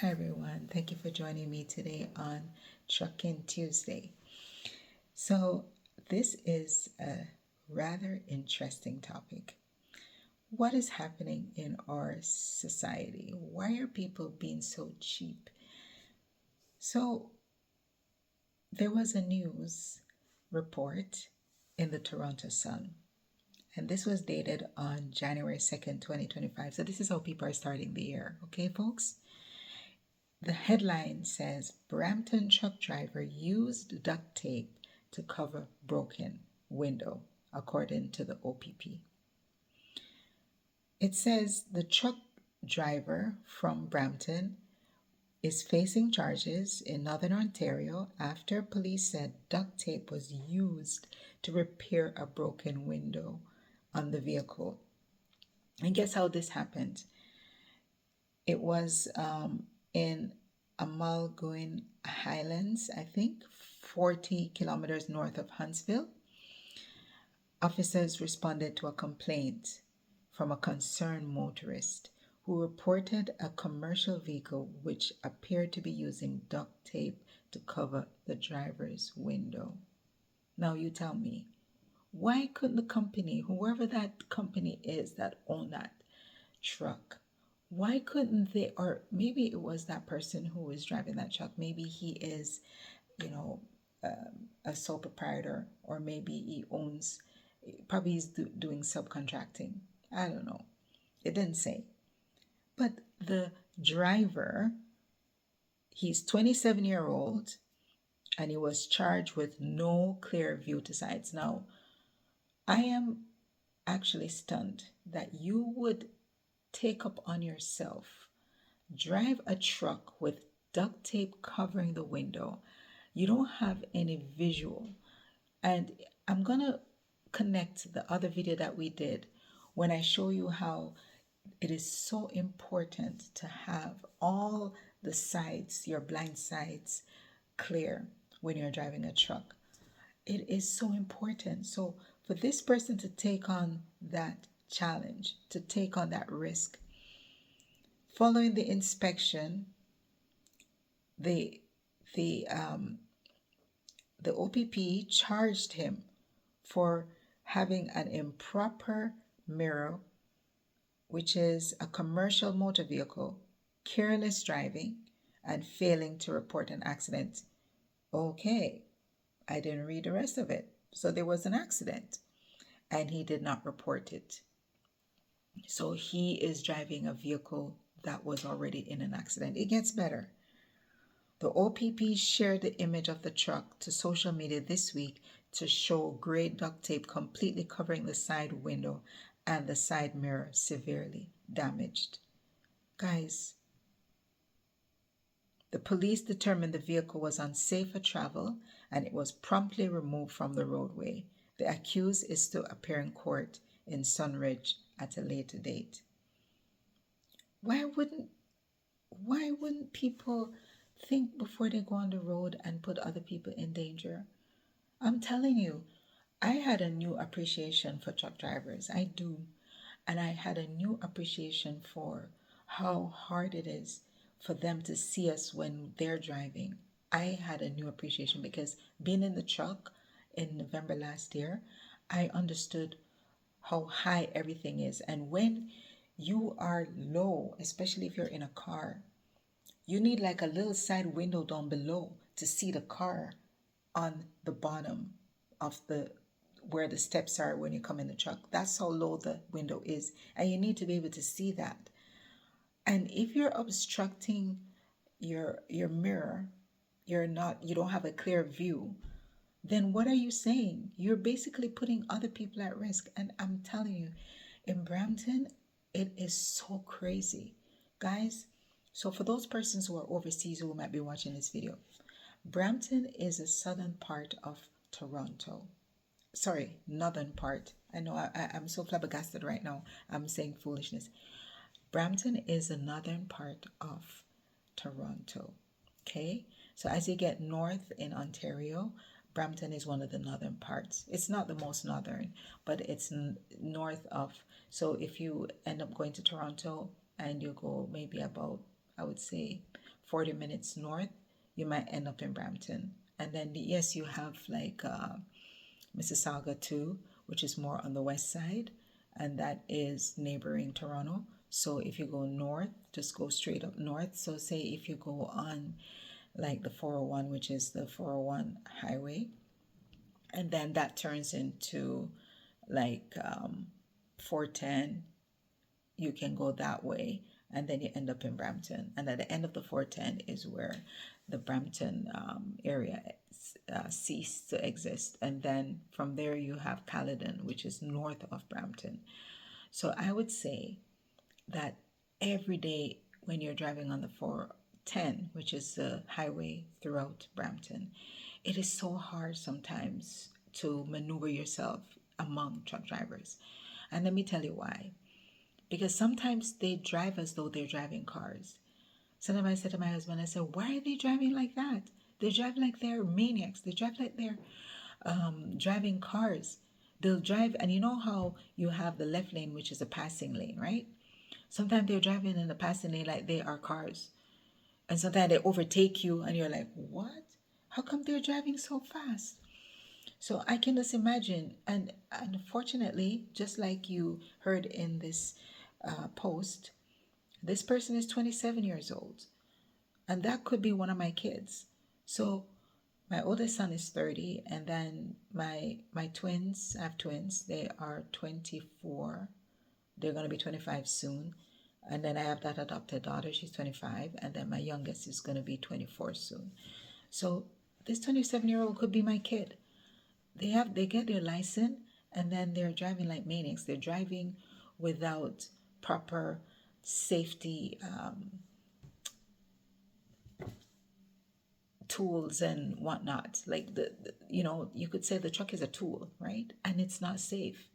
Hi everyone, thank you for joining me today on Trucking Tuesday. So, this is a rather interesting topic. What is happening in our society? Why are people being so cheap? So, there was a news report in the Toronto Sun, and this was dated on January 2nd, 2025. So, this is how people are starting the year, okay, folks? The headline says Brampton truck driver used duct tape to cover broken window, according to the OPP. It says the truck driver from Brampton is facing charges in Northern Ontario after police said duct tape was used to repair a broken window on the vehicle. And guess how this happened? It was in Amalgoin Highlands, I think, 40 kilometers north of Huntsville. Officers responded to a complaint from a concerned motorist who reported a commercial vehicle which appeared to be using duct tape to cover the driver's window. Now you tell me, why couldn't the company, whoever that company is that owned that truck, why couldn't they, or maybe it was that person who was driving that truck, maybe he is, you know, a sole proprietor, or maybe he owns, probably he's doing subcontracting. I don't know. It didn't say. But the driver, he's 27-year-old, and he was charged with no clear view to sides. Now, I am actually stunned that you would take up on yourself, drive a truck with duct tape covering the window. You don't have any visual. And I'm going to connect the other video that we did when I show you how it is so important to have all the sides, your blind sides, clear when you're driving a truck. It is so important. So for this person to take on that challenge, to take on that risk, following the inspection, the OPP charged him for having an improper mirror, which is a commercial motor vehicle, careless driving, and failing to report an accident. Okay, I didn't read the rest of it. So there was an accident, and he did not report it. So he is driving a vehicle that was already in an accident. It gets better. The OPP shared the image of the truck to social media this week to show gray duct tape completely covering the side window and the side mirror severely damaged. Guys, the police determined the vehicle was unsafe for travel and it was promptly removed from the roadway. The accused is to appear in court in Sunridge at a later date. Why wouldn't people think before they go on the road and put other people in danger? I'm telling you, I had a new appreciation for truck drivers. I do. And I had a new appreciation for how hard it is for them to see us when they're driving. I had a new appreciation because being in the truck in November last year, I understood how high everything is. And when you are low, especially if you're in a car, you need like a little side window down below to see the car on the bottom of the where the steps are when you come in the truck. That's how low the window is, and you need to be able to see that. And if you're obstructing your mirror, you don't have a clear view, then what are you saying? You're basically putting other people at risk. And I'm telling you, in Brampton, it is so crazy. Guys, so for those persons who are overseas who might be watching this video, Brampton is a southern part of Toronto. Sorry, northern part. I know I'm so flabbergasted right now. I'm saying foolishness. Brampton is the northern part of Toronto. Okay? So as you get north in Ontario, Brampton is one of the northern parts. It's not the most northern, but it's north of. So if you end up going to Toronto and you go maybe about, I would say, 40 minutes north, you might end up in Brampton. And then, yes, you have like Mississauga too, which is more on the west side, and that is neighboring Toronto. So if you go north, just go straight up north. So say if you go on like the 401, which is the 401 highway, and then that turns into like 410, you can go that way, and then you end up in Brampton. And at the end of the 410 is where the Brampton area ceased to exist. And then from there you have Caledon, which is north of Brampton. So I would say that every day when you're driving on the 410, which is the highway throughout Brampton, it is so hard sometimes to maneuver yourself among truck drivers. And let me tell you why. Because sometimes they drive as though they're driving cars. Sometimes I said to my husband, I said, why are they driving like that? They drive like they're maniacs. They drive like they're driving cars. They'll drive, and you know how you have the left lane, which is a passing lane, right? Sometimes they're driving in the passing lane like they are cars. And sometimes they overtake you, and you're like, what? How come they're driving so fast? So I can just imagine, and unfortunately, just like you heard in this post, this person is 27 years old, and that could be one of my kids. So my oldest son is 30, and then my twins, I have twins, they are 24. They're going to be 25 soon. And then I have that adopted daughter, she's 25, and then my youngest is going to be 24 soon. So this 27-year-old could be my kid. They get their license, and then they're driving like maniacs. They're driving without proper safety tools and whatnot. Like you could say the truck is a tool, right? And it's not safe.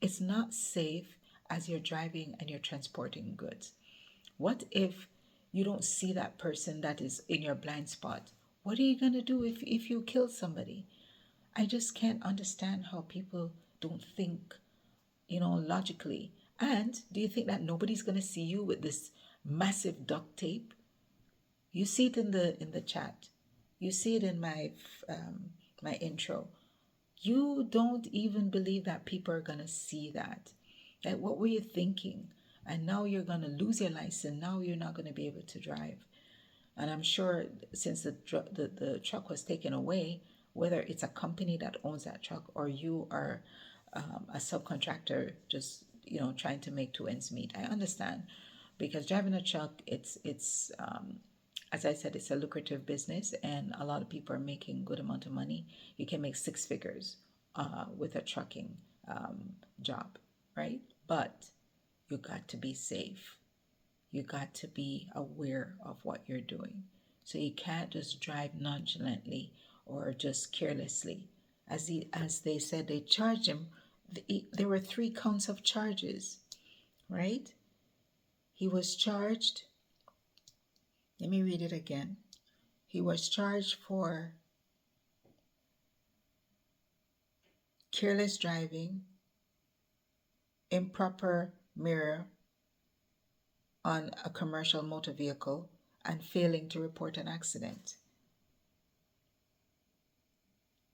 It's not safe as you're driving and you're transporting goods. What if you don't see that person that is in your blind spot? What are you gonna do if you kill somebody? I just can't understand how people don't think, logically. And do you think that nobody's gonna see you with this massive duct tape? You see it in the chat. You see it in my intro. You don't even believe that people are gonna see that. Like, what were you thinking? And now you're gonna lose your license. Now you're not gonna be able to drive. And I'm sure since the truck was taken away, whether it's a company that owns that truck or you are a subcontractor just trying to make two ends meet, I understand, because driving a truck, it's as I said, it's a lucrative business, and a lot of people are making good amount of money. You can make six figures with a trucking job, right? But you got to be safe. You got to be aware of what you're doing. So you can't just drive nonchalantly or just carelessly. As they said, they charged him. There were 3 counts of charges, right? He was charged. Let me read it again. He was charged for careless driving, improper mirror on a commercial motor vehicle, and failing to report an accident.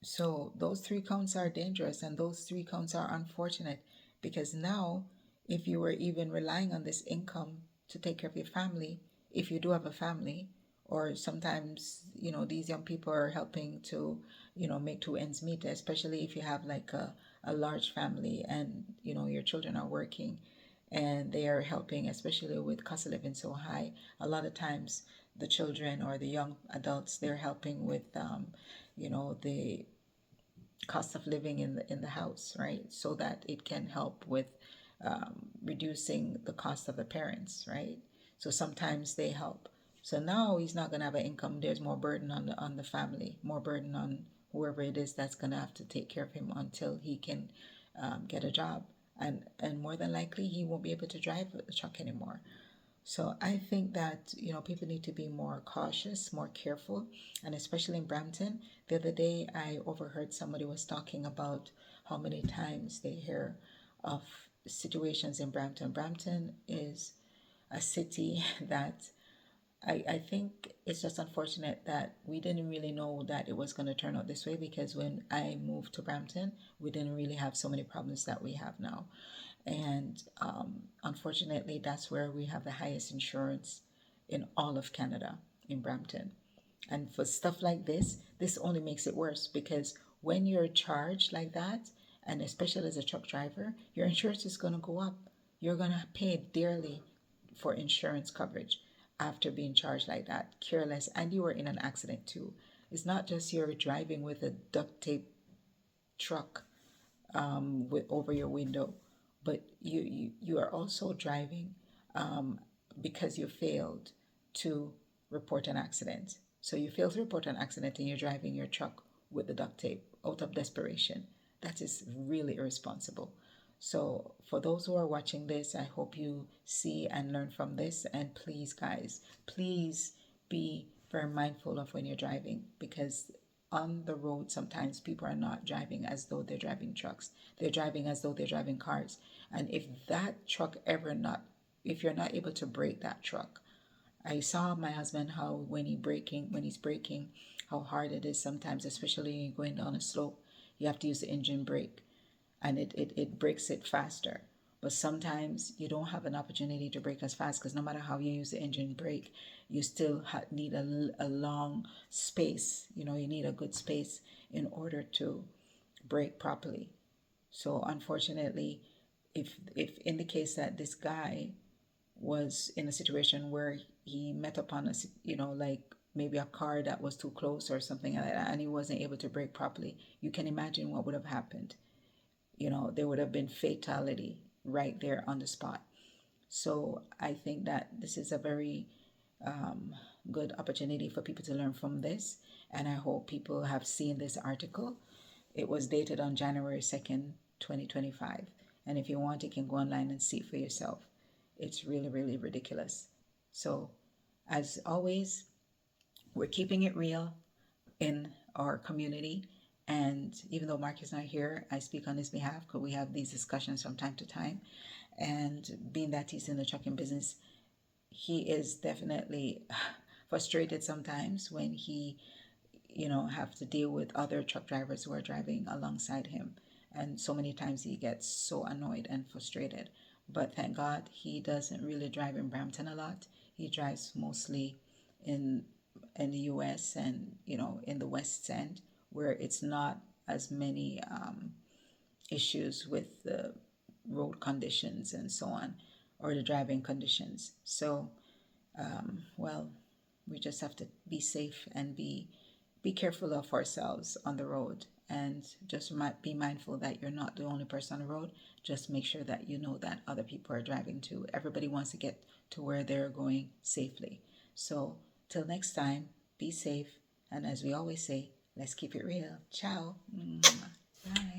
So those 3 counts are dangerous, and those 3 counts are unfortunate, because now if you were even relying on this income to take care of your family, if you do have a family, or sometimes these young people are helping to make two ends meet, especially if you have like a large family and your children are working and they are helping, especially with cost of living so high. A lot of times the children or the young adults, they're helping with the cost of living in the house, right? So that it can help with reducing the cost of the parents, right? So sometimes they help. So now he's not going to have an income. There's more burden on the family, more burden on whoever it is that's going to have to take care of him until he can get a job. And more than likely, he won't be able to drive the truck anymore. So I think that people need to be more cautious, more careful, and especially in Brampton. The other day, I overheard somebody was talking about how many times they hear of situations in Brampton. Brampton is a city that I think it's just unfortunate that we didn't really know that it was going to turn out this way, because when I moved to Brampton, we didn't really have so many problems that we have now. And unfortunately, that's where we have the highest insurance in all of Canada, in Brampton. And for stuff like this only makes it worse, because when you're charged like that, and especially as a truck driver, your insurance is going to go up. You're going to pay dearly for insurance coverage after being charged like that, careless, and you were in an accident too. It's not just you're driving with a duct tape truck with over your window, but you are also driving um, because you failed to report an accident. So you failed to report an accident and you're driving your truck with the duct tape out of desperation. That is really irresponsible. So for those who are watching this, I hope you see and learn from this. And please, guys, please be very mindful of when you're driving, because on the road sometimes people are not driving as though they're driving trucks. They're driving as though they're driving cars. And if that truck ever not, if you're not able to brake that truck, I saw my husband how when he's braking, how hard it is sometimes, especially going down a slope. You have to use the engine brake, and it breaks it faster. But sometimes you don't have an opportunity to brake as fast, because no matter how you use the engine brake, you still need a long space. You know, you need a good space in order to brake properly. So unfortunately, if in the case that this guy was in a situation where he met upon a, like maybe a car that was too close or something like that, and he wasn't able to brake properly, you can imagine what would have happened. There would have been fatality right there on the spot. So I think that this is a very good opportunity for people to learn from this. And I hope people have seen this article. It was dated on January 2nd, 2025. And if you want, you can go online and see for yourself. It's really, really ridiculous. So, as always, we're keeping it real in our community. And even though Mark is not here, I speak on his behalf because we have these discussions from time to time. And being that he's in the trucking business, he is definitely frustrated sometimes when he, have to deal with other truck drivers who are driving alongside him. And so many times he gets so annoyed and frustrated. But thank God he doesn't really drive in Brampton a lot. He drives mostly in the US and, in the West End, where it's not as many issues with the road conditions and so on, or the driving conditions. So, well, we just have to be safe and be careful of ourselves on the road, and just be mindful that you're not the only person on the road. Just make sure that you know that other people are driving too. Everybody wants to get to where they're going safely. So till next time, be safe, and as we always say, let's keep it real. Ciao. Bye.